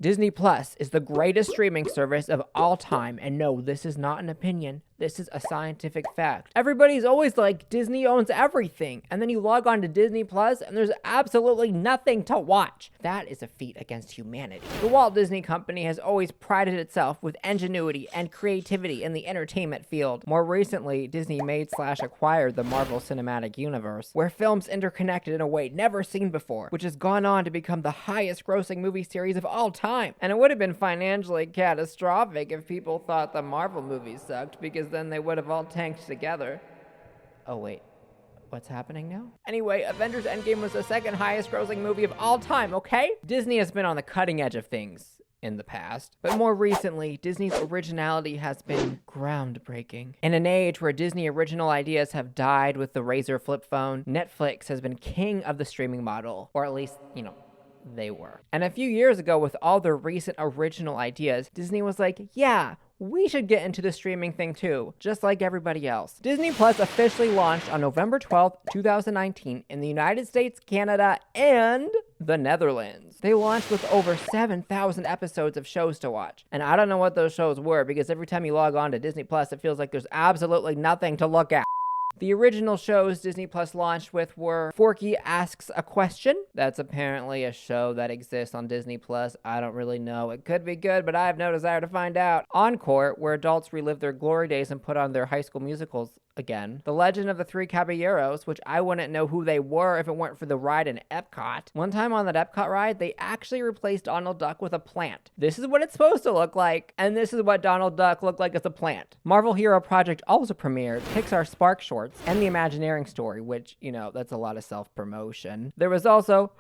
Disney Plus is the greatest streaming service of all time, and no, this is not an opinion. This is a scientific fact. Everybody's always like, Disney owns everything, and then you log on to Disney Plus, and there's absolutely nothing to watch. That is a feat against humanity. The Walt Disney Company has always prided itself with ingenuity and creativity in the entertainment field. More recently, Disney made/acquired the Marvel Cinematic Universe, where films interconnected in a way never seen before, which has gone on to become the highest-grossing movie series of all time. And it would have been financially catastrophic if people thought the Marvel movies sucked, because then they would have all tanked together. Oh wait, what's happening now? Anyway, Avengers Endgame was the second highest grossing movie of all time, okay? Disney has been on the cutting edge of things in the past, but more recently, Disney's originality has been groundbreaking. In an age where Disney original ideas have died with the Razr flip phone, Netflix has been king of the streaming model, or at least, they were. And a few years ago, with all their recent original ideas, Disney was like, yeah, we should get into the streaming thing too, just like everybody else. Disney Plus officially launched on November 12th, 2019 in the United States, Canada, and the Netherlands. They launched with over 7,000 episodes of shows to watch. And I don't know what those shows were, because every time you log on to Disney Plus, it feels like there's absolutely nothing to look at. The original shows Disney Plus launched with were Forky Asks a Question. That's apparently a show that exists on Disney Plus. I don't really know. It could be good, but I have no desire to find out. Encore, where adults relive their glory days and put on their high school musicals again. The Legend of the Three Caballeros, which I wouldn't know who they were if it weren't for the ride in Epcot. One time on that Epcot ride, they actually replaced Donald Duck with a plant. This is what it's supposed to look like, and this is what Donald Duck looked like as a plant. Marvel Hero Project also premiered, Pixar Spark Shorts, and The Imagineering Story, which, that's a lot of self-promotion. There was also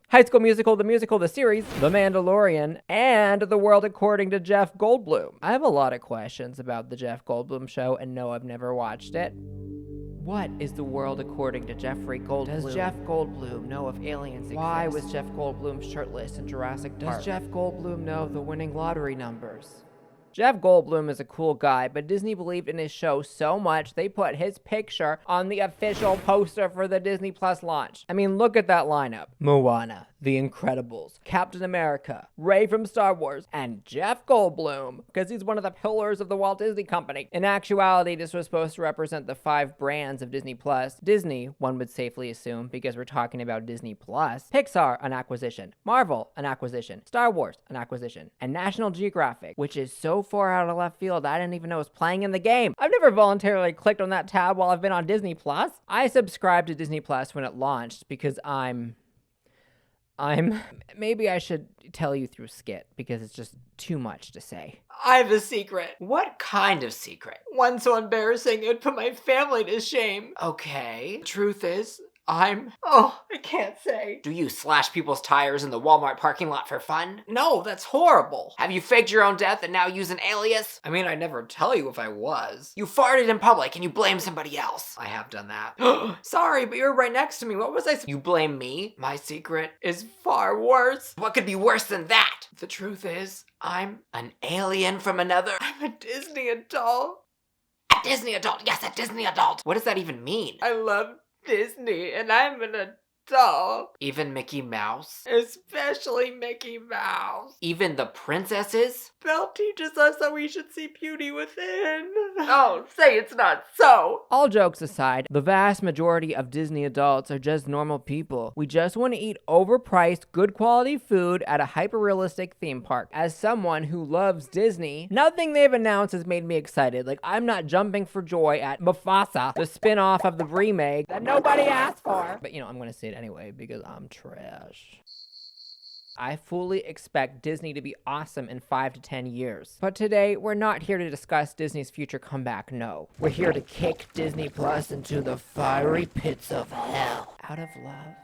High School Musical, the series, The Mandalorian, and The World According to Jeff Goldblum. I have a lot of questions about the Jeff Goldblum show, and no, I've never watched it. What is the world according to Jeffrey Goldblum? Does Jeff Goldblum know if aliens exist? Why was Jeff Goldblum shirtless in Jurassic Park? Does Jeff Goldblum know the winning lottery numbers? Jeff Goldblum is a cool guy, but Disney believed in his show so much they put his picture on the official poster for the Disney Plus launch. I mean, look at that lineup. Moana, The Incredibles, Captain America, Rey from Star Wars, and Jeff Goldblum, because he's one of the pillars of the Walt Disney Company. In actuality, this was supposed to represent the 5 brands of Disney Plus. Disney, one would safely assume, because we're talking about Disney Plus. Pixar, an acquisition. Marvel, an acquisition. Star Wars, an acquisition. And National Geographic, which is so far out of left field I didn't even know was playing in the game. I've never voluntarily clicked on that tab while I've been on Disney Plus. I subscribed to Disney Plus when it launched because maybe I should tell you through skit, because it's just too much to say. I have a secret. What kind of secret? One so embarrassing it would put my family to shame. Okay. Truth is, I can't say. Do you slash people's tires in the Walmart parking lot for fun? No, that's horrible. Have you faked your own death and now use an alias? I mean, I'd never tell you if I was. You farted in public and you blame somebody else. I have done that. Sorry, but you were right next to me. What was I You blame me? My secret is far worse. What could be worse than that? The truth is, I'm an alien from another. I'm a Disney adult. A Disney adult, yes, a Disney adult. What does that even mean? I love Disney, and I'm an adult. Even Mickey Mouse? Especially Mickey Mouse. Even the princesses? Belle teaches us that we should see beauty within. Oh, say it's not so. All jokes aside, the vast majority of Disney adults are just normal people. We just want to eat overpriced, good quality food at a hyper-realistic theme park. As someone who loves Disney, nothing they've announced has made me excited. Like, I'm not jumping for joy at Mufasa, the spin-off of the remake that nobody asked for. But I'm gonna say it anyway because I'm trash. I fully expect Disney to be awesome in 5 to 10 years. But today, we're not here to discuss Disney's future comeback, no. We're here to kick Disney Plus into the fiery pits of hell. Out of love.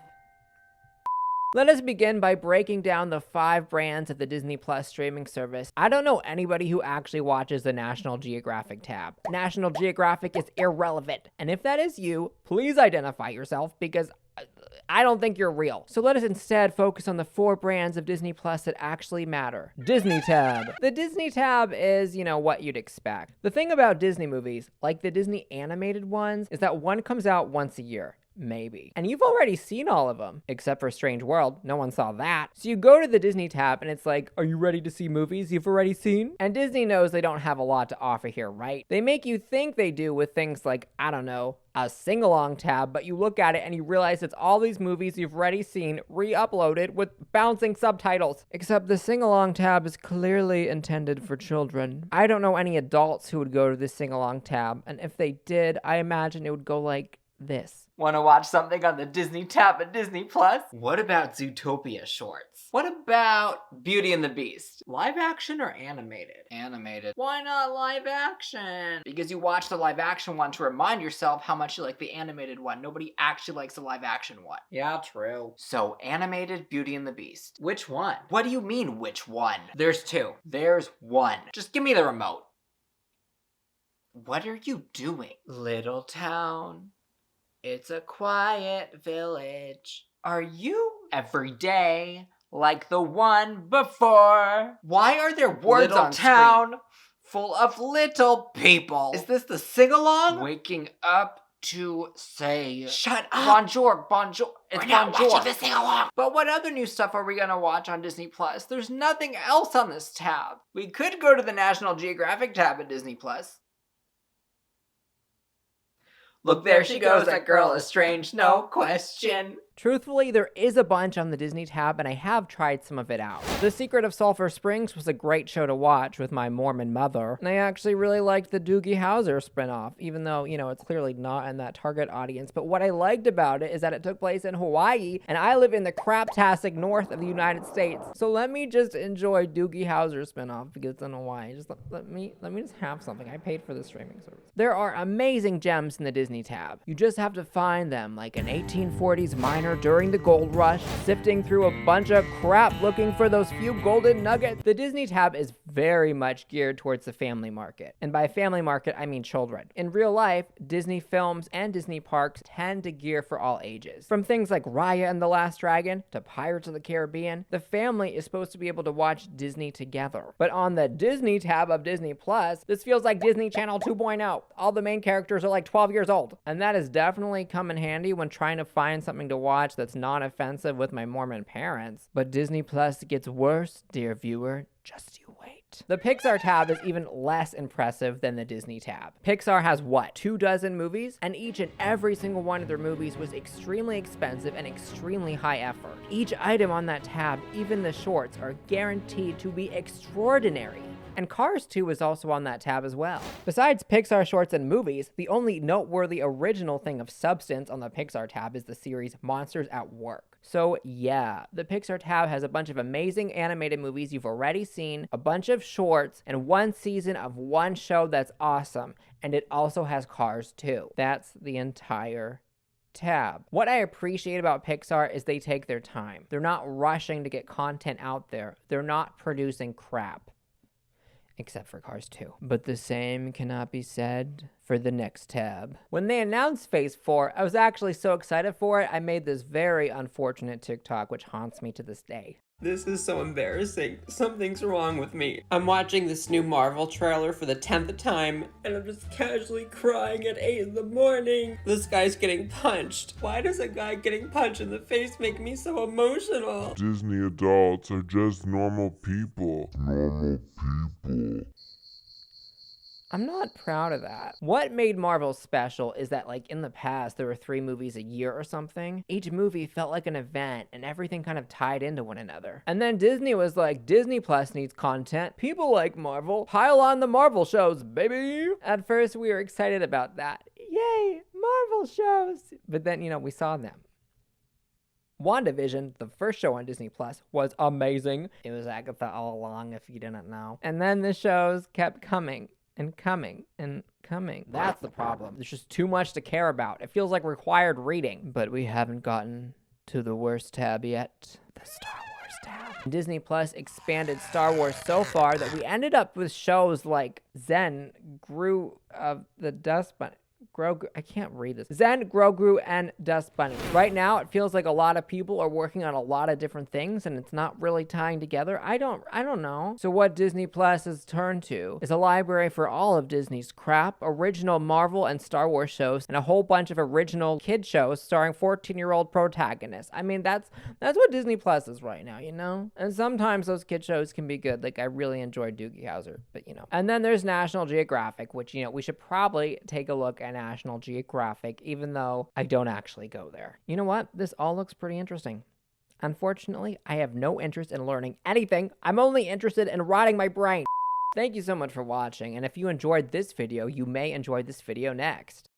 Let us begin by breaking down the 5 brands of the Disney Plus streaming service. I don't know anybody who actually watches the National Geographic tab. National Geographic is irrelevant. And if that is you, please identify yourself, because I don't think you're real. So let us instead focus on the 4 brands of Disney Plus that actually matter. Disney tab. The Disney tab is, what you'd expect. The thing about Disney movies, like the Disney animated ones, is that one comes out once a year. Maybe. And you've already seen all of them, except for Strange World. No one saw that. So you go to the Disney tab and it's like, are you ready to see movies you've already seen? And Disney knows they don't have a lot to offer here, right? They make you think they do with things like, I don't know, a sing-along tab, but you look at it and you realize it's all these movies you've already seen re-uploaded with bouncing subtitles. Except the sing-along tab is clearly intended for children. I don't know any adults who would go to this sing-along tab, and if they did, I imagine it would go like this. Want to watch something on the Disney tab at Disney Plus? What about Zootopia shorts? What about Beauty and the Beast? Live action or animated? Animated. Why not live action? Because you watch the live action one to remind yourself how much you like the animated one. Nobody actually likes the live action one. Yeah, true. So, animated Beauty and the Beast. Which one? What do you mean, which one? There's two. There's one. Just give me the remote. What are you doing? Little town. It's a quiet village. Are you every day like the one before? Why are there words on town screen full of little people? Is this the sing-along? Waking up to say, shut up. Bonjour, bonjour. It's We're not bonjour. Watching the sing-along. But what other new stuff are we gonna watch on Disney Plus? There's nothing else on this tab. We could go to the National Geographic tab at Disney Plus. Look, there she goes, that girl is strange, no question. Truthfully, there is a bunch on the Disney tab, and I have tried some of it out. The Secret of Sulphur Springs was a great show to watch with my Mormon mother, and I actually really liked the Doogie Howser spinoff, even though, you know, it's clearly not in that target audience. But what I liked about it is that it took place in Hawaii, and I live in the craptastic north of the United States. So let me just enjoy Doogie Howser spinoff because it's in Hawaii. Just let me just have something. I paid for the streaming service. There are amazing gems in the Disney tab. You just have to find them, like an 1840s miner during the gold rush, sifting through a bunch of crap looking for those few golden nuggets. The Disney tab is very much geared towards the family market. And by family market, I mean children. In real life, Disney films and Disney parks tend to gear for all ages. From things like Raya and the Last Dragon to Pirates of the Caribbean, the family is supposed to be able to watch Disney together. But on the Disney tab of Disney Plus, this feels like Disney Channel 2.0. All the main characters are like 12 years old. And that has definitely come in handy when trying to find something to watch that's not offensive with my Mormon parents. But Disney Plus gets worse, dear viewer. Just you wait. The Pixar tab is even less impressive than the Disney tab. Pixar has what, 24 movies? And each and every single one of their movies was extremely expensive and extremely high effort. Each item on that tab, even the shorts, are guaranteed to be extraordinary. And Cars 2 is also on that tab as well. Besides Pixar shorts and movies, the only noteworthy original thing of substance on the Pixar tab is the series Monsters at Work. So yeah, the Pixar tab has a bunch of amazing animated movies you've already seen, a bunch of shorts, and one season of one show that's awesome. And it also has Cars 2. That's the entire tab. What I appreciate about Pixar is they take their time. They're not rushing to get content out there. They're not producing crap. Except for Cars 2. But the same cannot be said for the next tab. When they announced Phase 4, I was actually so excited for it, I made this very unfortunate TikTok, which haunts me to this day. This is so embarrassing. Something's wrong with me. I'm watching this new Marvel trailer for the 10th time, and I'm just casually crying at 8 in the morning. This guy's getting punched. Why does a guy getting punched in the face make me so emotional? Disney adults are just normal people. Normal people. I'm not proud of that. What made Marvel special is that, like, in the past, there were 3 movies a year or something. Each movie felt like an event, and everything kind of tied into one another. And then Disney was like, Disney Plus needs content. People like Marvel. Pile on the Marvel shows, baby! At first, we were excited about that. Yay, Marvel shows! But then, you know, we saw them. WandaVision, the first show on Disney Plus, was amazing. It was Agatha all along, if you didn't know. And then the shows kept coming. And coming and coming. That's the problem. There's just too much to care about. It feels like required reading. But we haven't gotten to the worst tab yet. The Star Wars tab. Disney Plus expanded Star Wars so far that we ended up with shows like Zen, Grew of the Dust Bunny. I can't read this. Zen, Grogu, and Dust Bunny. Right now, it feels like a lot of people are working on a lot of different things, and it's not really tying together. I don't know. So what Disney Plus has turned to is a library for all of Disney's crap, original Marvel and Star Wars shows, and a whole bunch of original kid shows starring 14-year-old protagonists. I mean, that's what Disney Plus is right now, you know? And sometimes those kid shows can be good. Like, I really enjoyed Doogie Howser, but you know. And then there's National Geographic, which, you know, we should probably take a look at National Geographic, even though I don't actually go there. You know what? This all looks pretty interesting. Unfortunately, I have no interest in learning anything. I'm only interested in rotting my brain. Thank you so much for watching, and if you enjoyed this video, you may enjoy this video next.